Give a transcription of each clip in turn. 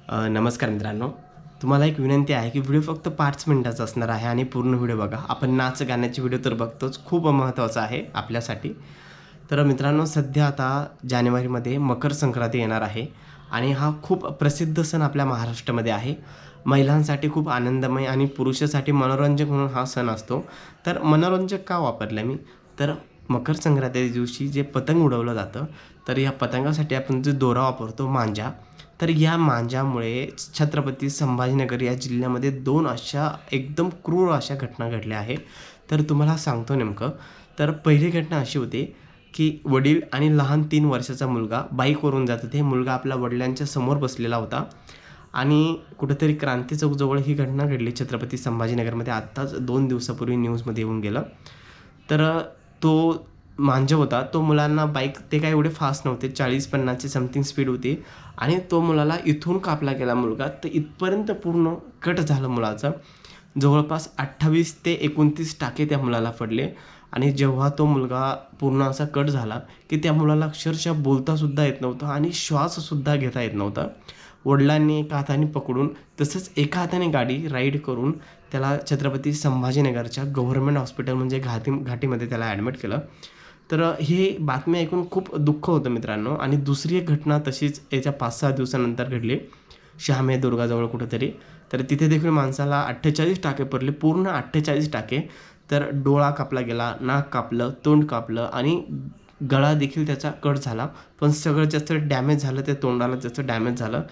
नमस्कार मित्रांनो, तुम्हाला एक विनंती आहे की व्हिडिओ फक्त 5 मिनिटाचा असणार आहे आणि पूर्ण व्हिडिओ बघा. आपण नाच गाण्याची व्हिडिओ तर बघतोच, खूप महत्त्वाचं आहे आपल्यासाठी. तर मित्रांनो, सध्या आता जानेवारीमध्ये मकर संक्रांती येणार आहे आणि हा खूप प्रसिद्ध सण आपल्या महाराष्ट्रामध्ये आहे. महिलांसाठी खूप आनंदमय आणि पुरुषासाठी मनोरंजक म्हणून हा सण असतो. तर मनोरंजक का वापरलं मी? तर मकर संक्रांती दिवशी जे पतंग उडवलं जातं, तर या पतंगासाठी आपण जो दोरा वापरतो मांजा, तर या मांजामुळे छत्रपती संभाजीनगर या जिल्ह्यामध्ये 2 अशा एकदम क्रूर अशा घटना घडल्या आहेत. तर तुम्हाला सांगतो नेमकं. तर पहिली घटना अशी होती, की वडील आणि लहान 3 वर्षाचा मुलगा बाईकवरून जात होते. मुलगा आपल्या वडिलांच्या समोर बसलेला होता आणि कुठेतरी क्रांती चौकजवळ ही घटना घडली छत्रपती संभाजीनगरमध्ये. आत्ताच 2 दिवसापूर्वी न्यूजमध्ये येऊन गेलं. तर तो मांजा होता, तो मुलांना बाईक ते काय एवढे फास्ट नव्हते, 40-50 ची समथिंग स्पीड होती आणि तो मुलाला इथून कापला गेला मुलगा, तर इथपर्यंत पूर्ण कट झालं मुलाचं. जवळपास 28 ते 29 टाके त्या मुलाला पडले आणि जेव्हा तो मुलगा पूर्ण असा कट झाला, की त्या मुलाला अक्षरशः बोलतासुद्धा येत नव्हतं आणि श्वाससुद्धा घेता येत नव्हता. वडिलांनी एका हाताने पकडून तसंच एका हाताने गाडी राईड करून त्याला छत्रपती संभाजीनगरच्या गव्हर्नमेंट हॉस्पिटल म्हणजे घाटीमध्ये त्याला ॲडमिट केलं. तर ही बातमी ऐकून खूप दुःख होतं मित्रांनो. आणि दुसरी एक घटना तशीच याच्या 5-6 दिवसानंतर घडली शहामे दुर्गाजवळ कुठेतरी. तर तिथे देखील माणसाला 48 टाके पडले, पूर्ण 48 टाके. तर डोळा कापला गेला, नाक कापलं, तोंड कापलं आणि गळा देखील त्याचा कट झाला. पण सगळं जास्त डॅमेज झालं ते तोंडाला जास्त डॅमेज झालं.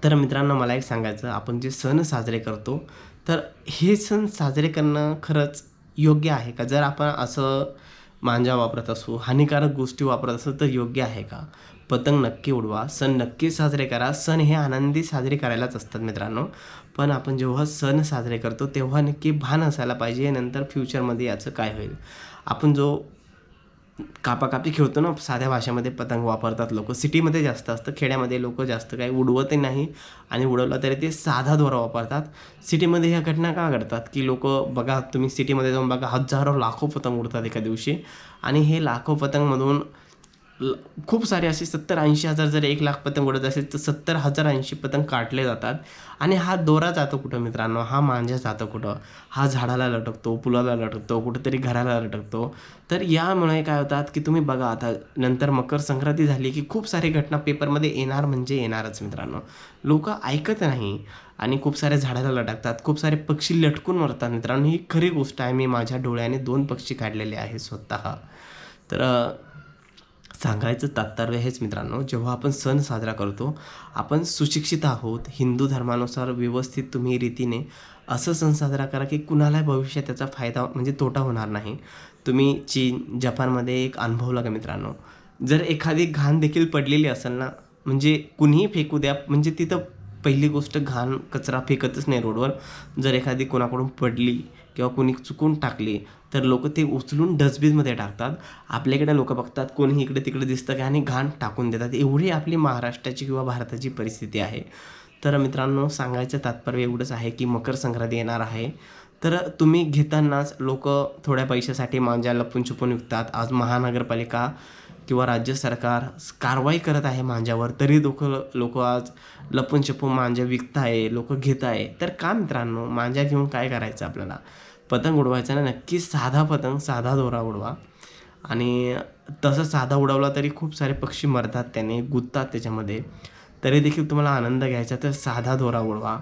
तर मित्रांनो, मला एक सांगायचं, आपण जे सण साजरे करतो, तर हे सण साजरे करणं खरंच योग्य आहे का? जर आपण असं मांजा वापरत असू, हानिकारक गोष्टी वापरत असू, तर योग्य आहे का? पतंग नक्की उडवा, सण नक्की साजरे करा. सण हे आनंदी साजरे करायलाच असतात मित्रांनो. पण आपण जेव्हा सण साजरे करतो, तेव्हा नक्की भान असायला पाहिजे, नंतर फ्युचरमध्ये याचं काय होईल? आपण जो कापाकापी खेळतो ना, साध्या भाषेमध्ये पतंग वापरतात लोकं. सिटीमध्ये जास्त असतं, खेड्यामध्ये लोकं जास्त काही उडवतही नाही आणि उडवलं तरी ते साधा दोरा वापरतात. सिटीमध्ये ह्या घटना का घडतात, की लोकं बघा, तुम्ही सिटीमध्ये जाऊन बघा, हजारो लाखो पतंग उडतात एका दिवशी आणि हे लाखो पतंगमधून खूप सारे असे 70-80 हजार, जर 1 लाख पतंग उडत असेल तर 70,000-80 पतंग काटले जातात. आणि हा दोरा जातो कुठं मित्रांनो? हा मांजा जातो कुठं? हा झाडाला लटकतो, पुलाला लटकतो, कुठेतरी घराला लटकतो. तर यामुळे काय होतात, की तुम्ही बघा, आता नंतर मकर संक्रांती झाली की खूप सारी घटना पेपरमध्ये येणार म्हणजे येणारच मित्रांनो. लोकं ऐकत नाही आणि खूप साऱ्या झाडाला लटकतात, खूप सारे पक्षी लटकून मरतात मित्रांनो. ही खरी गोष्ट आहे. मी माझ्या डोळ्याने 2 पक्षी काढलेले आहे स्वतः. तर सांगायचं तात्पर्य हेच मित्रांनो, जेव्हा आपण सण साजरा करतो, आपण सुशिक्षित आहोत, हिंदू धर्मानुसार व्यवस्थित तुम्ही रीतीने असं सण साजरा करा, की कुणालाही भविष्यात त्याचा फायदा म्हणजे तोटा होणार नाही. तुम्ही चीन, जपानमध्ये एक अनुभवला का मित्रांनो? जर एखादी घाण देखील पडलेली असेल ना, म्हणजे कुणीही फेकू द्या, म्हणजे तिथं पहिली गोष्ट घाण कचरा फेकतच नाही रोडवर. जर एखादी कोणाकडून पडली किंवा कोणी चुकून टाकली, तर लोकं ते उचलून डस्टबिनमध्ये टाकतात. आपल्याकडे लोकं बघतात, कोणीही इकडे-तिकडे दिसतं का आणि घाण टाकून देतात. एवढी आपली महाराष्ट्राची किंवा भारताची परिस्थिती आहे. तर मित्रांनो, सांगायचं तात्पर्य एवढंच आहे, की मकर संक्रांती येणार आहे. तर तुम्ही घेतानाच लोकं थोड्या पैशासाठी मांजा लपून-छपून विकतात. आज महानगरपालिका किंवा राज्य सरकार कारवाई करत आहे मांजावर, तरी लोकं आज लपून-छपून मांजा विकत आहे, लोकं घेत आहे. तर का मित्रांनो? मांजा घेऊन काय करायचं आपल्याला? पतंग उडवायचा ना, नक्की साधा पतंग, साधा दोरा उडवा. आणि तसं साधा उडवला तरी खूप सारे पक्षी मरतात त्याने, गुंततात त्याच्यामध्ये. तरी देखील तुम्हाला आनंद घ्यायचा तर साधा दोरा उडवा.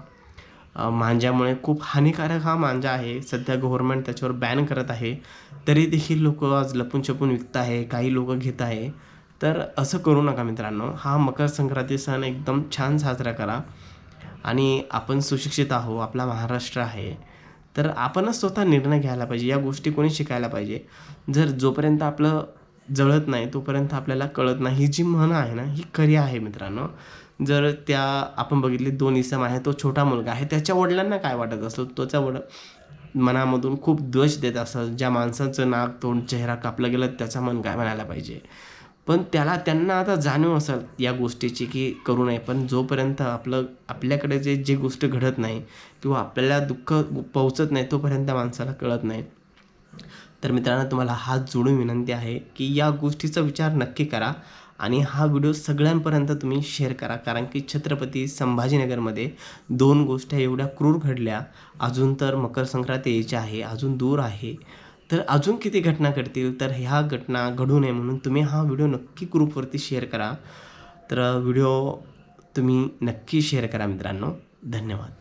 मांज्यामुळे खूप हानिकारक हा मांजा आहे. सध्या गव्हर्नमेंट त्याच्यावर बॅन करत आहे. तरी देखील लोकं आज लपून-छपून विकत आहे, काही लोकं घेत आहे. तर असं करू नका मित्रांनो. हा मकर संक्रांती सण एकदम छान साजरा करा. आणि आपण सुशिक्षित आहोत, आपला महाराष्ट्र आहे. तर आपणच स्वतः निर्णय घ्यायला पाहिजे. या गोष्टी कोणी शिकायला पाहिजे. जर जोपर्यंत आपलं जळत नाही, तोपर्यंत आपल्याला कळत नाही. ही जी म्हण आहे ना, ही खरी आहे मित्रांनो. जर त्या आपण बघितले 2 इसम आहे, तो छोटा मुलगा आहे. त्याच्या वडिलांना काय वाटत असेल? त्याच्या मनामधून खूप द्वेष देत असेल. ज्या माणसाचं नाक, तोंड, चेहरा कापला गेला, त्याचं मन काय म्हणायला पाहिजे? पण त्यांना आता जाणीव असेल या गोष्टीची, की करू नये. पण जोपर्यंत आपल्याकडे जी गोष्ट घडत नाही किंवा आपल्याला दुःख पोहोचत नाही, तोपर्यंत त्या माणसाला कळत नाही. तर मित्रांनो, तुम्हाला हात जोडून विनंती आहे, की या गोष्टीचा विचार नक्की करा आणि हा व्हिडिओ सगळ्यांपर्यंत तुम्ही शेअर करा, कारण की छत्रपती संभाजीनगरमध्ये 2 गोष्टी एवढ्या क्रूर घडल्या. अजून तर मकर संक्रांत यायची आहे, अजून दूर आहे. तर अजून किती घटना घडतील, तर ह्या घटना घडू नये म्हणून तुम्ही हा व्हिडिओ नक्की ग्रुपवरती शेअर करा. तर व्हिडिओ तुम्ही नक्की शेअर करा मित्रांनो. धन्यवाद.